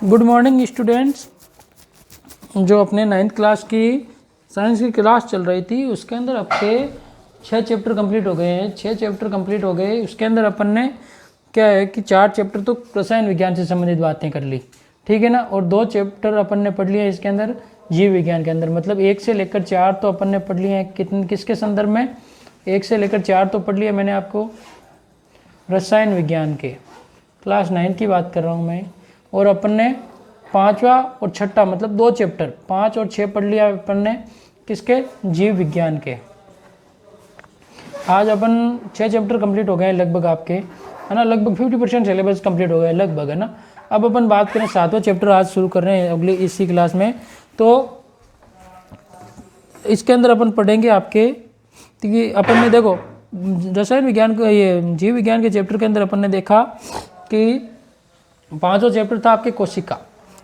Good morning students. जो अपने 9th class की साइंस की क्लास चल रही थी उसके अंदर आपके 6 चैप्टर कंप्लीट हो गए हैं। 6 चैप्टर कंप्लीट हो गए। उसके अंदर अपन ने क्या है कि 4 चैप्टर तो रसायन विज्ञान से संबंधित बातें कर ली, ठीक है ना, और 2 चैप्टर अपन ने पढ़ लिए इसके अंदर जीव विज्ञान के अंदर। मतलब 1 से लेकर 4 तो अपन ने पढ़ लिए हैं। किसके संदर्भ में? 1 से लेकर 4 तो पढ़ लिए मैंने आपको रसायन विज्ञान के, क्लास 9 की बात कर रहा हूँ मैं। और अपन ने 5वां और 6ठा मतलब 2 चैप्टर 5 और 6 पढ़ लिया अपन ने किसके? जीव विज्ञान के। आज अपन 6 चैप्टर कंप्लीट हो गए हैं लगभग आपके, है ना, लगभग 50% सिलेबस कंप्लीट हो गया लगभग, है ना। अब अपन बात करें 7वां चैप्टर आज शुरू कर रहे हैं अगली इसी क्लास में। तो इसके अंदर अपन पढ़ेंगे आपके कि अपन ने देखो रसायन विज्ञान को, ये जीव विज्ञान के चैप्टर के अंदर अपन ने देखा कि 5वां चैप्टर था आपके कोशिका,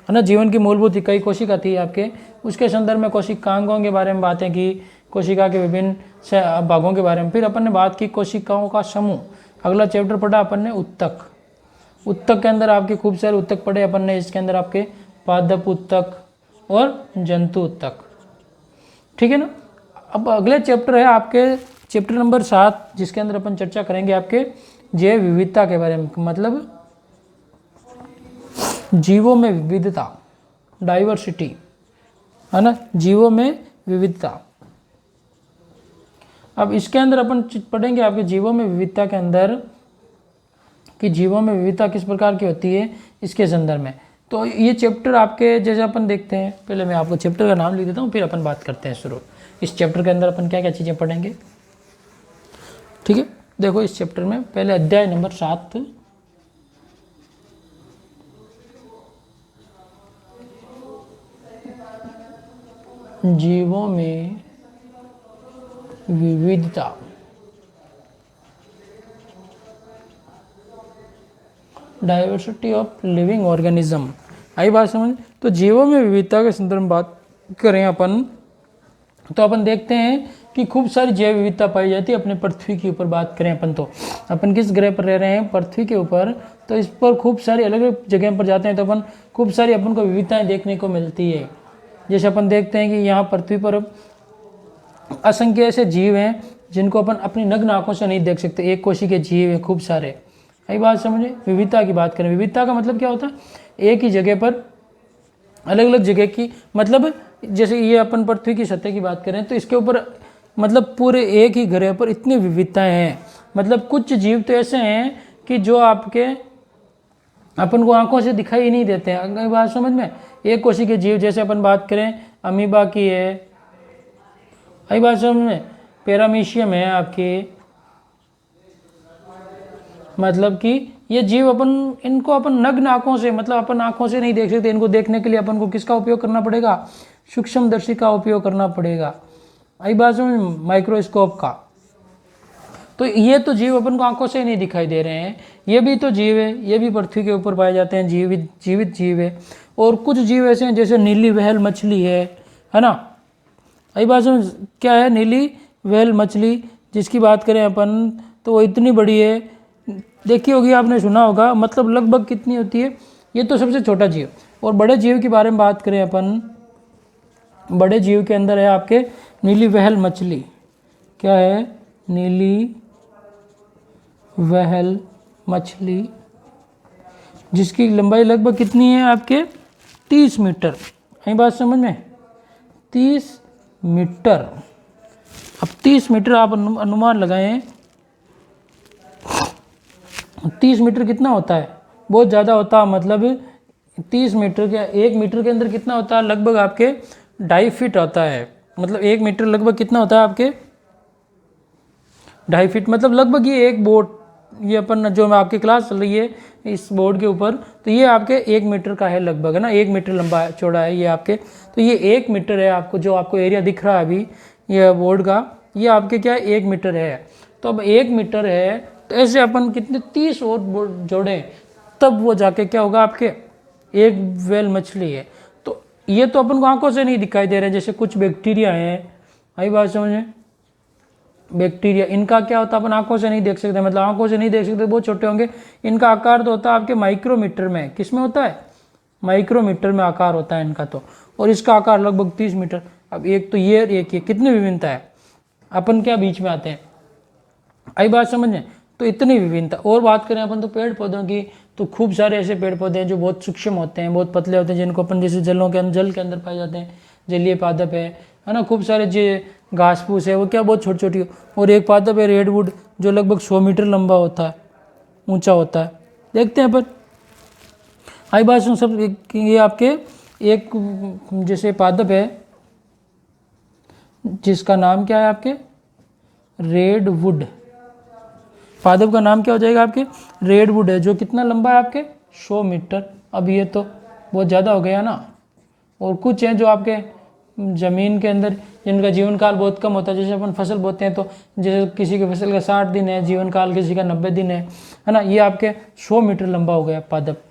है ना, जीवन की मूलभूत इकाई कोशिका थी आपके। उसके संदर्भ में कोशिकांगों के बारे में बातें की, कोशिका के विभिन्न भागों के बारे में। फिर अपन ने बात की कोशिकाओं का समूह। अगला चैप्टर पढ़ा अपन ने उत्तक। उत्तक के अंदर आपके खूब सारे उत्तक पढ़े अपन ने। इसके अंदर आपके पादप उत्तक और जंतु उत्तक, ठीक है ना। अब अगले चैप्टर है आपके चैप्टर नंबर 7 जिसके अंदर अपन चर्चा करेंगे आपके जैव विविधता के बारे में। मतलब जीवों में विविधता, डाइवर्सिटी, है ना, जीवों में विविधता। अब इसके अंदर अपन पढ़ेंगे आपके जीवों में विविधता के अंदर कि जीवों में विविधता किस प्रकार की होती है इसके संदर्भ में। तो ये चैप्टर आपके जैसे अपन देखते हैं, पहले मैं आपको चैप्टर का नाम लिख देता हूँ फिर अपन बात करते हैं शुरू। इस चैप्टर के अंदर अपन क्या क्या चीज़ें पढ़ेंगे, ठीक है। देखो इस चैप्टर में पहले अध्याय नंबर 7 जीवों में विविधता। Diversity of living organism. आई बात समझ? तो जीवों में विविधता के संदर्भ में बात करें अपन तो अपन देखते हैं कि खूब सारी जैव विविधता पाई जाती है अपने पृथ्वी के ऊपर। बात करें अपन तो अपन किस ग्रह पर रह रहे हैं? पृथ्वी के ऊपर। तो इस पर खूब सारी अलग अलग जगह पर जाते हैं तो अपन खूब सारी अपन को विविधताएं देखने को मिलती है। जैसे अपन देखते हैं कि यहाँ पृथ्वी पर असंख्य ऐसे जीव हैं जिनको अपन अपनी नग्न आंखों से नहीं देख सकते। एक कोशी के जीव हैं खूब सारे। यही बात समझे। विविधता की बात करें, विविधता का मतलब क्या होता है? एक ही जगह पर अलग अलग जगह की, मतलब जैसे ये अपन पृथ्वी की सतह की बात करें तो इसके ऊपर मतलब पूरे एक ही ग्रह पर इतनी विविधताएं हैं। मतलब कुछ जीव तो ऐसे हैं कि जो आपके अपन को आंखों से दिखाई ही नहीं देते हैं। बात समझ में। एक कोशी के जीव जैसे अपन बात करें अमीबा की है, आई बात समझ में, पैरामीशियम है आपके, मतलब कि ये जीव अपन इनको अपन नग्न आंखों से, मतलब अपन आंखों से नहीं देख सकते। इनको देखने के लिए अपन को किसका उपयोग करना पड़ेगा? सूक्ष्मदर्शी का उपयोग करना पड़ेगा। आई बात समझ, माइक्रोस्कोप का। तो ये तो जीव अपन को आंखों से ही नहीं दिखाई दे रहे हैं। ये भी तो जीव है, ये भी पृथ्वी के ऊपर पाए जाते हैं, जीवित जीव है। और कुछ जीव ऐसे हैं जैसे नीली व्हेल मछली है ना। आई बात समझ, क्या है नीली व्हेल मछली जिसकी बात करें अपन तो वो इतनी बड़ी है, देखी होगी आपने, सुना होगा। मतलब लगभग कितनी होती है? ये तो सबसे छोटा जीव। और बड़े जीव के बारे में बात करें अपन, बड़े जीव के अंदर है आपके नीली व्हेल मछली। क्या है? नीली व्हेल मछली जिसकी लंबाई लगभग कितनी है आपके? 30 मीटर। यही बात समझ में, 30 मीटर। अब 30 मीटर आप अनुमान लगाएं, 30 मीटर कितना होता है? बहुत ज़्यादा होता है। मतलब 30 मीटर के, 1 मीटर के अंदर कितना होता है? लगभग आपके 2.5 फीट होता है। मतलब 1 मीटर लगभग कितना होता है आपके? 2.5 फीट। मतलब लगभग ये एक बोर्ड, ये अपन जो मैं आपकी क्लास चल रही है इस बोर्ड के ऊपर, तो ये आपके 1 मीटर का है लगभग, है ना। 1 मीटर लंबा चौड़ा है ये आपके। तो ये 1 मीटर है आपको, जो आपको एरिया दिख रहा है अभी ये बोर्ड का, ये आपके क्या है? 1 मीटर है। तो अब 1 मीटर है तो ऐसे अपन कितने 30 और जोड़ें तब वो जाके क्या होगा आपके? एक व्हेल मछली है। तो ये तो अपन को आंखों से नहीं दिखाई दे रहे। जैसे कुछ बैक्टीरिया हैं, आई बात समझे, बैक्टीरिया, इनका क्या होता है? अपन आंखों से नहीं देख सकते। मतलब आंखों से नहीं देख सकते, बहुत छोटे होंगे। इनका आकार तो होता है आपके माइक्रोमीटर में। किस में होता है? माइक्रोमीटर में आकार होता है इनका तो, और इसका आकार लगभग 30 मीटर। अब एक तो ये और एक ये, कितनी विभिन्नता है। अपन क्या बीच में आते हैं, आई बात समझ में। तो इतनी विभिन्नता। और बात करें अपन तो पेड़ पौधों की, तो खूब सारे ऐसे पेड़ पौधे हैं जो बहुत सूक्ष्म होते हैं, बहुत पतले होते हैं, जिनको अपन जैसे जल के अंदर पाए जाते हैं, जलीय पादप है ना। खूब सारे जो घास फूस है वो क्या बहुत छोटी छोटी। और एक पादप है रेडवुड, जो लगभग 100 मीटर लंबा होता है, ऊंचा होता है। देखते हैं अपन, आई बात सुन सब। ये आपके एक जैसे पादप है जिसका नाम क्या है आपके, रेडवुड। पादप का नाम क्या हो जाएगा आपके, रेडवुड है, जो कितना लंबा है आपके 100 मीटर। अब ये तो बहुत ज़्यादा हो गया ना। और कुछ हैं जो आपके ज़मीन के अंदर जिनका जीवन काल बहुत कम होता है। जैसे अपन फसल बोते हैं, तो जैसे किसी की फसल का 60 दिन है जीवन काल, किसी का 90 दिन है ना। ये आपके 100 मीटर लंबा हो गया पादप।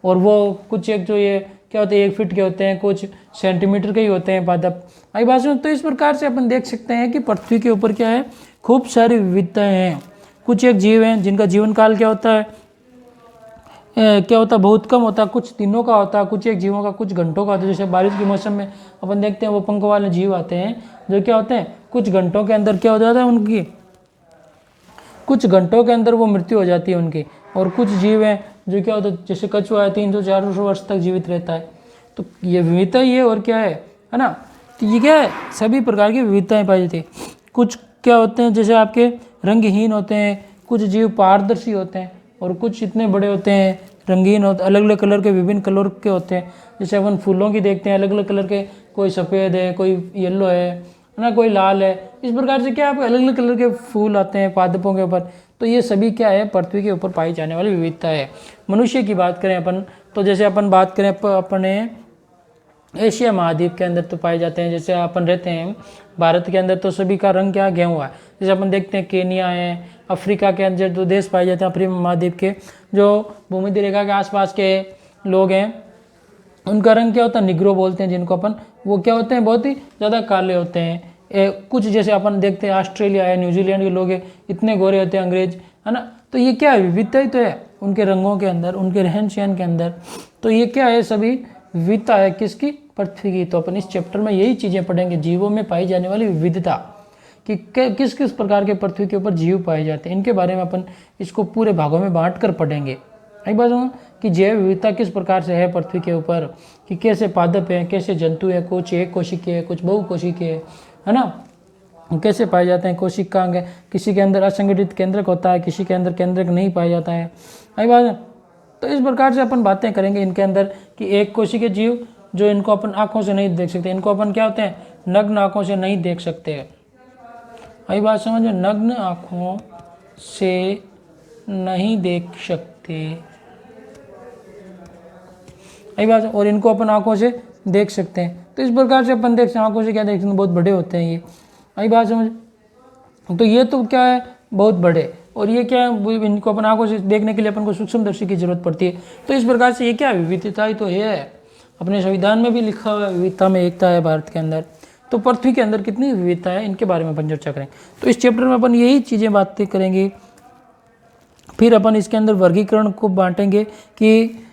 और वो कुछ एक जो ये क्या होते हैं 1 फीट के होते हैं, कुछ सेंटीमीटर के ही होते हैं पादप। आई बात सुनो। तो इस प्रकार से अपन देख सकते हैं कि पृथ्वी के ऊपर क्या है, खूब सारी विविधताएं हैं। कुछ एक जीव हैं जिनका जीवन काल क्या होता है, बहुत कम होता है, कुछ दिनों का होता है। कुछ एक जीवों का कुछ घंटों का होता है। जैसे बारिश के मौसम में अपन देखते हैं वो पंख वाले जीव आते हैं, जो क्या होते हैं कुछ घंटों के अंदर क्या हो जाता है उनकी, कुछ घंटों के अंदर वो मृत्यु हो जाती है उनकी। और कुछ जीव हैं जो क्या होता है, जैसे कछुआ है 300-400 वर्ष तक जीवित रहता है। तो ये विविधता ही है, और क्या है ना। तो ये क्या है, सभी प्रकार की विविधताएं पाई जाती है। कुछ क्या होते हैं जैसे आपके रंगहीन होते हैं, कुछ जीव पारदर्शी होते हैं, और कुछ इतने बड़े होते हैं रंगीन होते, अलग अलग कलर के, विभिन्न कलर के होते हैं। जैसे अपन फूलों की देखते हैं अलग अलग कलर के, कोई सफ़ेद है, कोई येलो है ना, कोई लाल है। इस प्रकार से क्या है अलग अलग कलर के फूल आते हैं पादपों के ऊपर। तो ये सभी क्या है पृथ्वी के ऊपर पाई जाने वाली विविधता है। मनुष्य की बात करें अपन, तो जैसे अपन बात करें अपने एशिया महाद्वीप के अंदर तो पाए जाते हैं। जैसे अपन रहते हैं भारत के अंदर, तो सभी का रंग क्या गया हुआ है। जैसे अपन देखते हैं केनिया है, अफ्रीका के अंदर जो देश पाए जाते हैं अफ्रीका महाद्वीप के, जो भूमध्य रेखा के आसपास के लोग हैं, उनका रंग क्या होता है, निग्रो बोलते हैं जिनको अपन। वो क्या होते हैं, बहुत ही ज़्यादा काले होते हैं। कुछ जैसे अपन देखते हैं ऑस्ट्रेलिया है, न्यूजीलैंड के लोग हैं, इतने गोरे होते हैं, अंग्रेज है ना। तो ये क्या है, विविधता ही तो है उनके रंगों के अंदर, उनके रहन सहन के अंदर। तो ये क्या है, सभी विविधता है किसकी, पृथ्वी की। तो अपन इस चैप्टर में यही चीज़ें पढ़ेंगे, जीवों में पाई जाने वाली विविधता, कि किस किस प्रकार के पृथ्वी के ऊपर जीव पाए जाते हैं। इनके बारे में अपन इसको पूरे भागों में बांट कर पढ़ेंगे। एक बात हूँ कि जैव विविधता किस प्रकार से है पृथ्वी के ऊपर, कि कैसे पादप हैं, कैसे जंतु हैं, कुछ एक कोशिकीय है, कुछ बहुकोशिकीय है ना, कैसे पाए जाते हैं। कोशिकांग है, किसी के अंदर असंगठित केंद्रक होता है, किसी के अंदर केंद्रक नहीं पाया जाता है। आई बात। तो इस प्रकार से अपन बातें करेंगे इनके अंदर, कि एक कोशिकीय जीव जो इनको अपन आँखों से नहीं देख सकते, इनको अपन क्या होते हैं नग्न आँखों से नहीं देख सकते। आई बात समझो, नग्न आँखों से नहीं देख सकते। आई बात। और इनको अपन आँखों से देख सकते हैं। तो इस प्रकार से अपन देखते हैं, आँखों से क्या देखते हैं, बहुत बड़े होते हैं ये। आई बात समझ। तो ये तो क्या है, बहुत बड़े। और ये क्या है, इनको अपन आँखों से देखने के लिए अपन को सूक्ष्मदर्शी की जरूरत पड़ती है। तो इस प्रकार से ये क्या विविधता ही तो है, अपने संविधान में भी लिखा हुआ है विविधता में एकता है भारत के अंदर। तो पृथ्वी के अंदर कितनी विविधता है, इनके बारे में अपन चर्चा करेंगे। तो इस चैप्टर में अपन यही चीज़ें बातें करेंगे। फिर अपन इसके अंदर वर्गीकरण को बांटेंगे, कि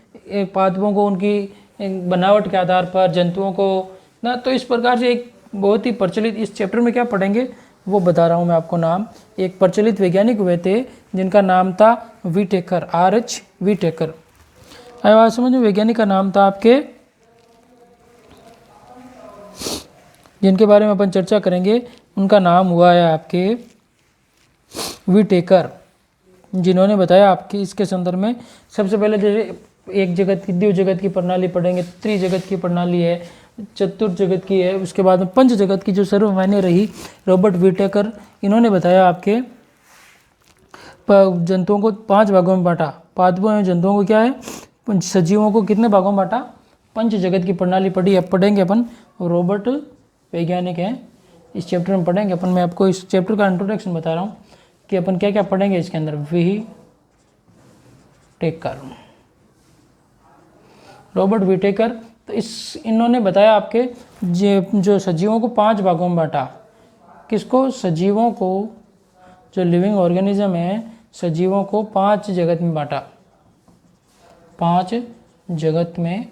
पादपों को उनकी बनावट के आधार पर, जंतुओं को ना। तो इस प्रकार से एक बहुत ही प्रचलित इस चैप्टर में क्या पढ़ेंगे वो बता रहा हूँ मैं आपको नाम। एक प्रचलित वैज्ञानिक हुए थे जिनका नाम था विटेकर, R.H. विटेकर। आवाज समझ में, वैज्ञानिक का नाम था आपके, जिनके बारे में अपन चर्चा करेंगे उनका नाम हुआ है आपके विटेकर, जिन्होंने बताया आपके इसके संदर्भ में। सबसे पहले जैसे एक जगत की, द्विज जगत की प्रणाली पढ़ेंगे, त्रिजगत की प्रणाली है, चतुर्थ जगत की है, उसके बाद में पंच जगत की जो सर्वमान्य रही रॉबर्ट विटेकर। इन्होंने बताया आपके जंतुओं को 5 भागों में बांटा। पादपों एवं जंतुओं को क्या है, सजीवों को कितने भागों में बांटा, पंच जगत की प्रणाली पढ़ी। अब पढ़ेंगे अपन, रॉबर्ट वैज्ञानिक हैं, इस चैप्टर में पढ़ेंगे अपन। मैं आपको इस चैप्टर का इंट्रोडक्शन बता रहा हूँ कि अपन क्या क्या पढ़ेंगे इसके अंदर। Whittaker, Robert Whittaker. तो इन्होंने बताया आपके जो सजीवों को 5 भागों में बांटा। किसको, सजीवों को, जो लिविंग ऑर्गेनिज्म है, सजीवों को 5 जगत में बांटा, 5 जगत में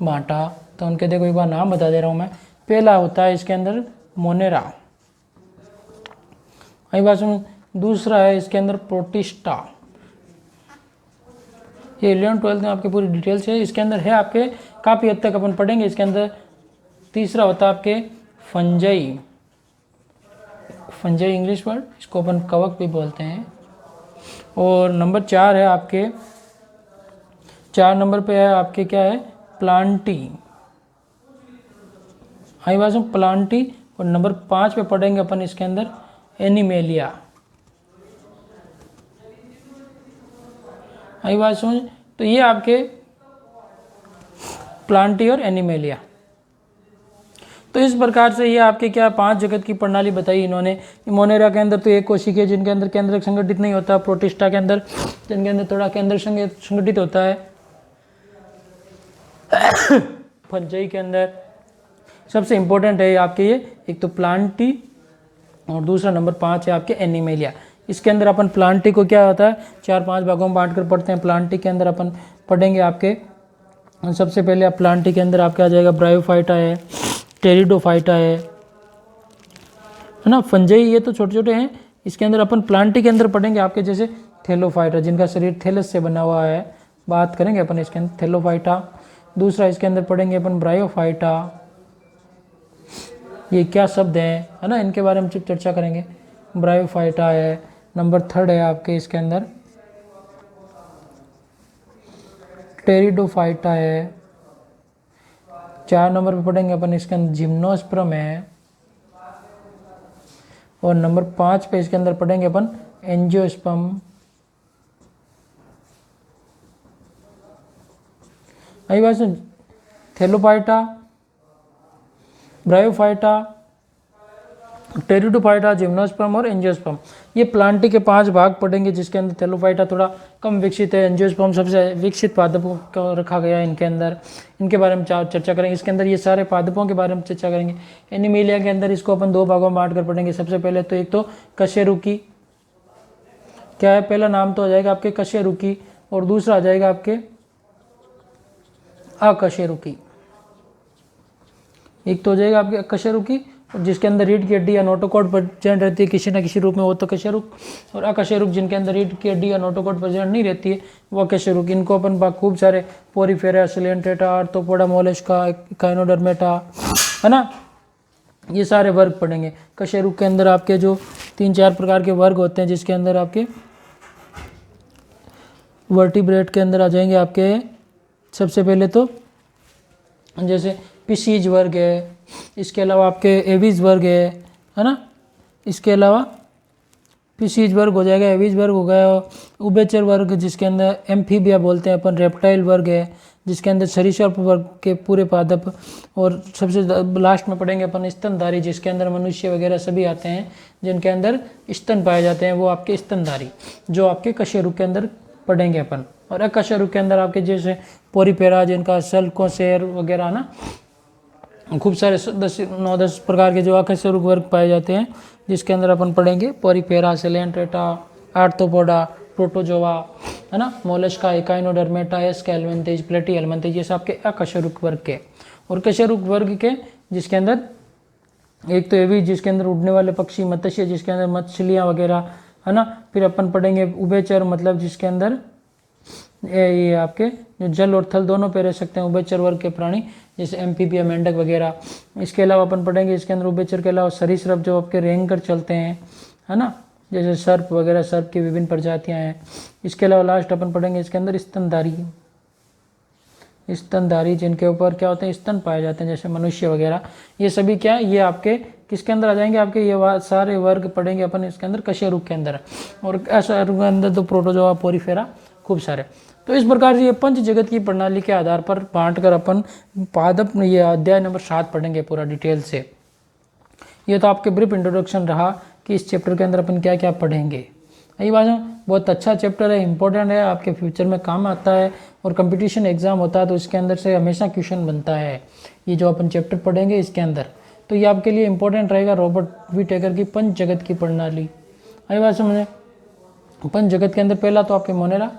बांटा। तो उनके देखो एक बार नाम बता दे रहा हूँ मैं। पहला होता है इसके अंदर मोनेरा, आई बात समझ। दूसरा है इसके अंदर प्रोटिस्टा, ये 11th-12th में आपके पूरी डिटेल्स है इसके अंदर है आपके, काफ़ी हद तक अपन पढ़ेंगे इसके अंदर। तीसरा होता है आपके फंजई, फंजई इंग्लिश वर्ड, इसको अपन कवक भी बोलते हैं। और नंबर 4 है आपके, 4 नंबर पे है आपके क्या है, प्लांटी, आई बात में प्लांटी। और नंबर 5 पे पढ़ेंगे अपन इसके अंदर एनिमेलिया, आई बात समझ। तो ये आपके प्लांटी और एनिमेलिया। तो इस प्रकार से ये आपके क्या 5 जगत की प्रणाली बताई इन्होंने। मोनेरा के अंदर तो एक कोशिका है जिनके अंदर केंद्रक संगठित नहीं होता, प्रोटिस्टा के अंदर जिनके अंदर थोड़ा केंद्र संगठित होता है, फंजई के अंदर सबसे इंपॉर्टेंट है आपके ये, एक तो प्लांटी और दूसरा नंबर 5 है आपके एनिमेलिया। इसके अंदर अपन प्लांटी को क्या होता है 4-5 भागों में बांटकर पढ़ते हैं। प्लांटी के अंदर अपन पढ़ेंगे आपके, सबसे पहले आप प्लांटी के अंदर आपके आ जाएगा ब्रायोफाइटा है, टेरिडोफाइटा है ना, फंजई ये तो छोटे छोटे हैं। इसके अंदर अपन प्लांटी के अंदर पढ़ेंगे आपके जैसे थैलोफाइटा, जिनका शरीर थैलस से बना हुआ है, बात करेंगे अपन इसके अंदर थैलोफाइटा। दूसरा इसके अंदर पढ़ेंगे अपन ब्रायोफाइटा, ये क्या शब्द हैं है ना, इनके बारे में चर्चा करेंगे। ब्रायोफाइटा है। नंबर 3 है आपके इसके अंदर टेरिडोफाइटा है। 4 नंबर पे पढ़ेंगे अपन इसके अंदर जिम्नोस्पर्म है। और नंबर 5 पे इसके अंदर पढ़ेंगे अपन एंजियोस्पर्म। आई बात सुन, थैलोफाइटा, ब्रायोफाइटा, टेरिडोफाइटा, जिम्नोस्पर्म और एंजियोस्पर्म, ये प्लांटी के 5 भाग पढ़ेंगे, जिसके अंदर थैलोफाइटा थोड़ा कम विकसित है, एंजियोस्पर्म सबसे विकसित पादपों को रखा गया है इनके अंदर, इनके बारे में चर्चा करेंगे। इसके अंदर ये सारे पादपों के बारे में चर्चा करेंगे। एनिमेलिया के अंदर इसको अपन 2 भागों में बांट कर पढ़ेंगे। सबसे पहले तो एक तो कशेरुकी, क्या है पहला नाम तो आ जाएगा आपके कशेरुकी, और दूसरा आ जाएगा आपके अकशेरुकी। एक तो हो जाएगा आपके कशेरुकी, जिसके अंदर रीढ़ की हड्डी या नोटोकॉर्ड प्रेजेंट रहती है किसी न किसी रूप में, वो तो कशेरुक। और अकशेरुक जिनके अंदर रीढ़ की हड्डी या नोटोकॉर्ड प्रेजेंट नहीं रहती है, वो अकशेरुक। इनको अपन खूब सारे पोरीफेरा, सिलेंट्रेटा, आर्थ्रोपोडा, मोलस्का, काइनोडर्मेटा, है ना, ये सारे वर्ग पढ़ेंगे। कशेरुक के अंदर आपके जो 3-4 प्रकार के वर्ग होते हैं, जिसके अंदर आपके वर्टिब्रेट के अंदर आ जाएंगे आपके सबसे पहले तो जैसे पिसीज वर्ग है, इसके अलावा आपके एवीज वर्ग है ना, इसके अलावा पिसीज वर्ग हो जाएगा, एवीज वर्ग हो गया, उभयचर वर्ग जिसके अंदर एम्फीबिया बोलते हैं अपन, रेप्टाइल वर्ग है जिसके अंदर सरीसृप वर्ग के पूरे पादप, और सबसे लास्ट में पढ़ेंगे अपन स्तनधारी, जिसके अंदर मनुष्य वगैरह सभी आते हैं जिनके अंदर स्तन पाए जाते हैं, वो आपके स्तनधारी, जो आपके कशेरुक के अंदर पढ़ेंगे अपन। और अकशेरुक के अंदर आपके जैसे पोरीफेरा, जिनका सल्कोसेर वगैरह ना, खूब सारे 9-10 प्रकार के जो अकशेरुक वर्ग पाए जाते हैं, जिसके अंदर अपन पढ़ेंगे पोरीफेरा, सिलेंट्रेटा, आर्थ्रोपोडा, प्रोटोजोआ, है ना, मोलस्का, एकाइनोडर्मेटा, एस्केल्मेंथेज, प्लेटीहेल्मिन्थेज, ये सब आपके अकशेरुक वर्ग के। और कशेरुक वर्ग के जिसके अंदर एक तो एवी, जिसके अंदर उड़ने वाले पक्षी, मत्स्य जिसके अंदर मछलियाँ वगैरह, है ना। फिर अपन पढ़ेंगे उभयचर, मतलब जिसके अंदर ये आपके जो जल और थल दोनों पे रह सकते हैं, उभयचर वर्ग के प्राणी, जैसे एम्फीबिया, मेंढक वगैरह। इसके अलावा अपन पढ़ेंगे इसके अंदर उभयचर के अलावा सरीसृप, जो आपके रेंग कर चलते हैं, है ना, जैसे सर्प वगैरह, सर्प की विभिन्न प्रजातियां हैं। इसके अलावा लास्ट अपन पढ़ेंगे इसके अंदर स्तनधारी, स्तनधारी जिनके ऊपर क्या होते हैं, स्तन पाए जाते हैं, जैसे मनुष्य वगैरह। ये सभी क्या है, ये आपके किसके अंदर आ जाएंगे, आपके ये सारे वर्ग पढ़ेंगे अपन इसके अंदर कशेरुक के अंदर। और अकशेरुक के अंदर तो प्रोटोजोआ, पोरीफेरा, खूब सारे। तो इस प्रकार से ये पंच जगत की प्रणाली के आधार पर बांट कर अपन पादप, ये अध्याय नंबर 7 पढ़ेंगे पूरा डिटेल से। ये तो आपके ब्रीफ इंट्रोडक्शन रहा कि इस चैप्टर के अंदर अपन क्या क्या पढ़ेंगे। यही बात है, बहुत अच्छा चैप्टर है, इंपॉर्टेंट है, आपके फ्यूचर में काम आता है, और कंपटीशन एग्जाम होता है तो इसके अंदर से हमेशा क्वेश्चन बनता है। ये जो अपन चैप्टर पढ़ेंगे इसके अंदर, तो ये आपके लिए इंपॉर्टेंट रहेगा, रॉबर्ट विटेकर की पंच जगत की प्रणाली। यही बात समझे, पंच जगत के अंदर पहला तो आपके मोनेरा,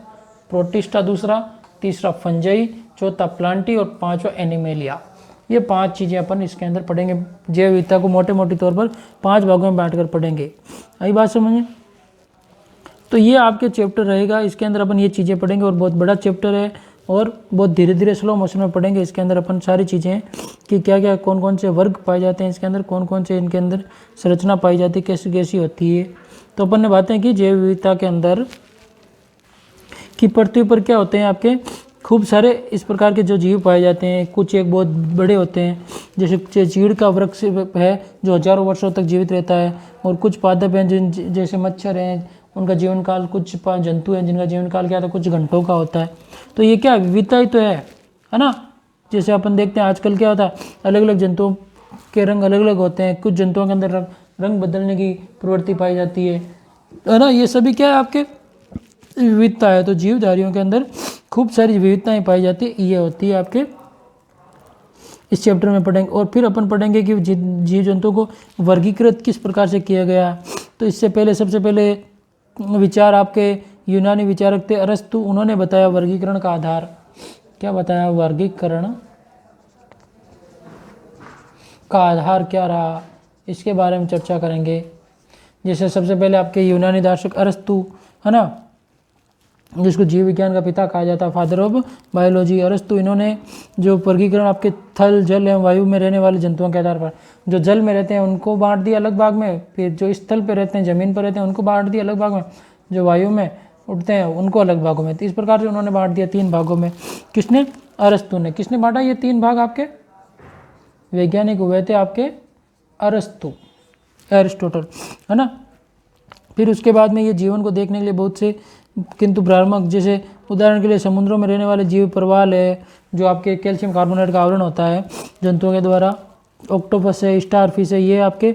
प्रोटिस्टा दूसरा, तीसरा फंजई, चौथा प्लांटी और पांचवा एनिमेलिया। ये 5 चीज़ें अपन इसके अंदर पढ़ेंगे। जैव विविधता को मोटे मोटे तौर पर 5 भागों में बांटकर पढ़ेंगे। आई बात समझ में? तो ये आपके चैप्टर रहेगा, इसके अंदर अपन ये चीज़ें पढ़ेंगे और बहुत बड़ा चैप्टर है और बहुत धीरे धीरे स्लो मोशन में पढ़ेंगे। इसके अंदर अपन सारी चीज़ें कि क्या क्या कौन कौन से वर्ग पाए जाते हैं इसके अंदर, कौन कौन से इनके अंदर संरचना पाई जाती है, कैसी कैसी होती है। तो अपन ने बातें की जैव विविधता के अंदर कि पृथ्वी पर क्या होते हैं आपके खूब सारे इस प्रकार के जो जीव पाए जाते हैं। कुछ एक बहुत बड़े होते हैं, जैसे चीड़ का वृक्ष है जो हजारों वर्षों तक जीवित रहता है, और कुछ पादप हैं जिन जैसे मच्छर हैं उनका जीवन काल, कुछ जंतु हैं जिनका जीवन काल क्या था कुछ घंटों का होता है। तो ये क्या विविधता ही तो है ना। जैसे अपन देखते हैं आजकल क्या होता है, अलग अलग जंतुओं के रंग अलग अलग होते हैं, कुछ जंतुओं के अंदर रंग बदलने की प्रवृत्ति पाई जाती है ना। ये सभी क्या है आपके विविधता है। तो जीवधारियों के अंदर खूब सारी विविधताएं पाई जाती है, ये होती है आपके इस चैप्टर में पढ़ेंगे। और फिर अपन पढ़ेंगे कि जीव जंतुओं को वर्गीकृत किस प्रकार से किया गया। तो इससे पहले सबसे पहले विचार आपके यूनानी विचारक थे अरस्तु, उन्होंने बताया वर्गीकरण का आधार। क्या बताया? वर्गीकरण का आधार क्या रहा, इसके बारे में चर्चा करेंगे। जैसे सबसे पहले आपके यूनानी दार्शनिक अरस्तु है ना, जिसको जीव विज्ञान का पिता कहा जाता है, फादर ऑफ बायोलॉजी अरस्तु। इन्होंने जो वर्गीकरण आपके थल, जल एवं वायु में रहने वाले जंतुओं के आधार पर, जो जल में रहते हैं उनको बांट दिया अलग भाग में, फिर जो स्थल पर रहते हैं जमीन पर रहते हैं उनको बांट दिया अलग भाग में, जो वायु में उड़ते हैं उनको अलग भागों में। तो इस प्रकार से उन्होंने बांट दिया 3 भागों में। किसने? अरस्तु ने। किसने बांटा ये 3 भाग? आपके वैज्ञानिक हुए थे आपके अरस्तु, एरिस्टोटल है ना। फिर उसके बाद में ये जीवन को देखने के लिए बहुत से किंतु भ्रामक, जैसे उदाहरण के लिए समुद्रों में रहने वाले जीव प्रवाल है जो आपके कैल्शियम कार्बोनेट का आवरण होता है जंतुओं के द्वारा, ऑक्टोपस है, स्टार फिश है, ये आपके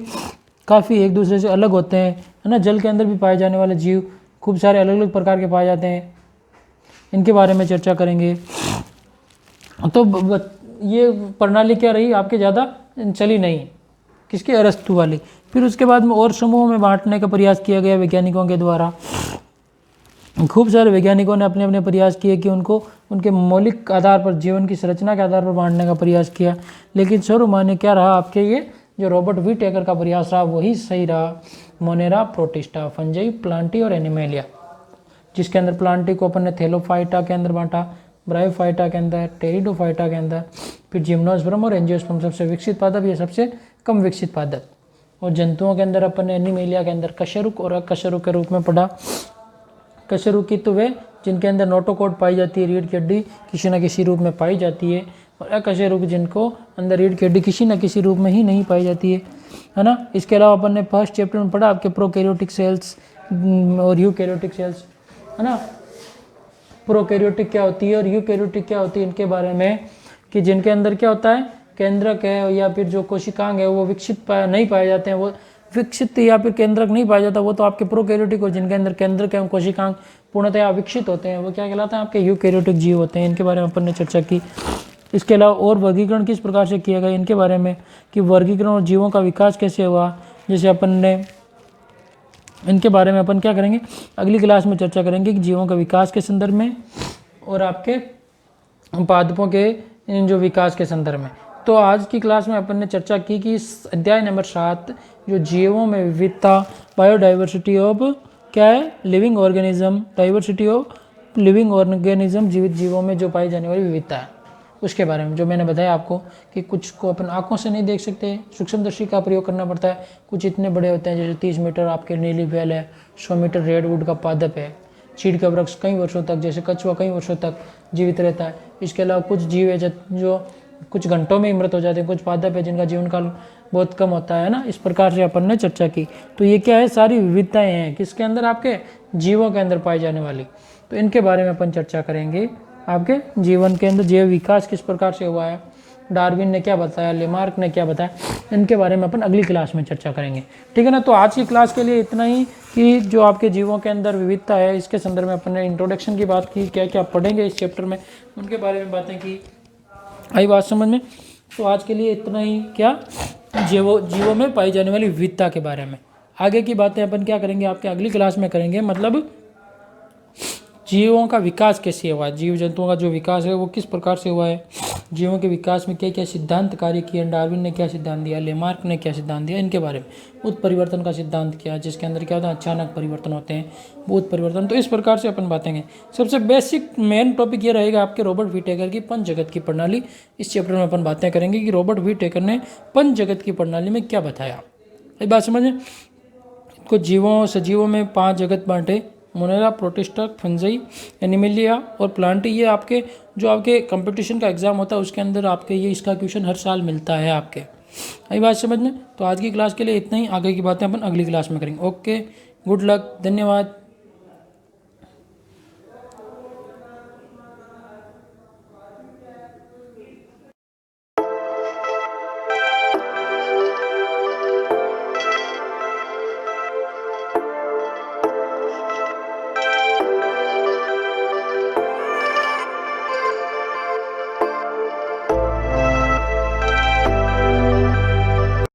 काफ़ी एक दूसरे से अलग होते हैं है ना। जल के अंदर भी पाए जाने वाले जीव खूब सारे अलग अलग प्रकार के पाए जाते हैं, इनके बारे में चर्चा करेंगे। तो ये प्रणाली क्या रही आपके, ज़्यादा चली नहीं, किसकी? अरस्तु वाली। फिर उसके बाद में और समूहों में बांटने का प्रयास किया गया वैज्ञानिकों के द्वारा। खूब सारे वैज्ञानिकों ने अपने अपने प्रयास किए कि उनको उनके मौलिक आधार पर, जीवन की संरचना के आधार पर बांटने का प्रयास किया। लेकिन सर्वमान्य क्या रहा आपके, ये जो रॉबर्ट विटेकर का प्रयास रहा वही सही रहा। मोनेरा, प्रोटिस्टा, फंजाई, प्लांटी और एनिमेलिया, जिसके अंदर प्लांटी को अपन ने थैलोफाइटा के अंदर बांटा, ब्रायोफाइटा के अंदर, टेरिडोफाइटा के अंदर, फिर जिम्नोस्पर्म और एंजियोस्पर्म सबसे विकसित पादप, ये सबसे कम विकसित पादप। और जंतुओं के अंदर अपन ने एनिमेलिया के अंदर कशेरुक और अकशेरुक के रूप में पढ़ा। कशेरुकी तो वे जिनके अंदर नोटोकॉट पाई जाती है, रीढ़ की हड्डी किसी न किसी रूप में पाई जाती है, और अकशेरुक जिनको अंदर रीढ़ की हड्डी किसी न किसी रूप में ही नहीं पाई जाती है ना। इसके अलावा अपन ने फर्स्ट चैप्टर में पढ़ा आपके प्रोकैरियोटिक सेल्स और यूकैरियोटिक सेल्स है ना। प्रोकैरियोटिक क्या होती है और यूकैरियोटिक क्या होती है, इनके बारे में, कि जिनके अंदर क्या होता है, केंद्रक है या फिर जो कोशिकांग है वो विकसित नहीं पाए जाते हैं, वो विकसित या फिर केंद्रक नहीं पाया जाता, वो तो आपके प्रोकैरियोटिक, और जिनके अंदर केंद्रक एवं कोशिकांग पूर्णतः विकसित होते हैं वो क्या कहलाते हैं, आपके यूकैरियोटिक जीव होते हैं। इनके बारे में अपन ने चर्चा की। इसके अलावा और वर्गीकरण किस प्रकार से किया गया इनके बारे में, कि वर्गीकरण और जीवों का विकास कैसे हुआ, जैसे अपन ने इनके बारे में अपन क्या करेंगे अगली क्लास में चर्चा करेंगे, कि जीवों का विकास के संदर्भ में और आपके पादपों के जो विकास के संदर्भ में। तो आज की क्लास में अपन ने चर्चा की कि इस अध्याय नंबर 7 जो जीवों में विविधता, बायोडाइवर्सिटी ऑफ क्या है, living organism, diversity of living organism, जीवित जीवों में जो पाई जाने वाली विविधता है उसके बारे में, जो मैंने बताया आपको कि कुछ को अपन आंखों से नहीं देख सकते, सूक्ष्मदर्शी का प्रयोग करना पड़ता है। कुछ इतने बड़े होते हैं जैसे 30 मीटर आपके नीली बेल है, 100 मीटर रेडवुड का पादप है, चीड़ का वृक्ष कई वर्षों तक जैसे कछुआ कई वर्षों तक जीवित रहता है। इसके अलावा कुछ जीव है जो कुछ घंटों में ही मृत हो जाते हैं, कुछ पादप है जिनका जीवन काल बहुत कम होता है ना। इस प्रकार से अपन ने चर्चा की। तो ये क्या है, सारी विविधताएं हैं किसके अंदर, आपके जीवों के अंदर पाई जाने वाली। तो इनके बारे में अपन चर्चा करेंगे। आपके जीवन के अंदर जैव विकास किस प्रकार से हुआ है, डार्विन ने क्या बताया, लेमार्क ने क्या बताया, इनके बारे में अपन अगली क्लास में चर्चा करेंगे। ठीक है ना। तो आज की क्लास के लिए इतना ही, कि जो आपके जीवों के अंदर विविधता है इसके संदर्भ में अपन ने इंट्रोडक्शन की बात की, क्या क्या पढ़ेंगे इस चैप्टर में उनके बारे में बातें की। आई बात समझ में। तो आज के लिए इतना ही, क्या जीवों में पाई जाने वाली विविधता के बारे में। आगे की बातें अपन क्या करेंगे आपके अगली क्लास में करेंगे, मतलब जीवों का विकास कैसे हुआ है, जीव जंतुओं का जो विकास है वो किस प्रकार से हुआ है, जीवों के विकास में क्या क्या सिद्धांत कार्य किए, डार्विन ने क्या सिद्धांत दिया, लेमार्क ने क्या सिद्धांत दिया, इनके बारे में। उत्परिवर्तन का सिद्धांत क्या, जिसके अंदर क्या होता है, अचानक परिवर्तन होते हैं, वो उत्परिवर्तन। तो इस प्रकार से अपन बातेंगे। सबसे बेसिक मेन टॉपिक ये रहेगा आपके रॉबर्ट विटेकर की पंच जगत की प्रणाली। इस चैप्टर में अपन बातें करेंगे कि रॉबर्ट विटेकर ने पंच जगत की प्रणाली में क्या बताया। ये बात समझें। कुछ जीवों सजीवों में 5 जगत बांटे, मोनेरा, प्रोटिस्टा, फंजाई, एनिमेलिया और प्लांटी। ये आपके जो आपके कंपटीशन का एग्जाम होता है उसके अंदर आपके ये इसका क्वेश्चन हर साल मिलता है आपके। आई बात समझ में। तो आज की क्लास के लिए इतना ही, आगे की बातें अपन अगली क्लास में करेंगे। ओके, गुड लक, धन्यवाद।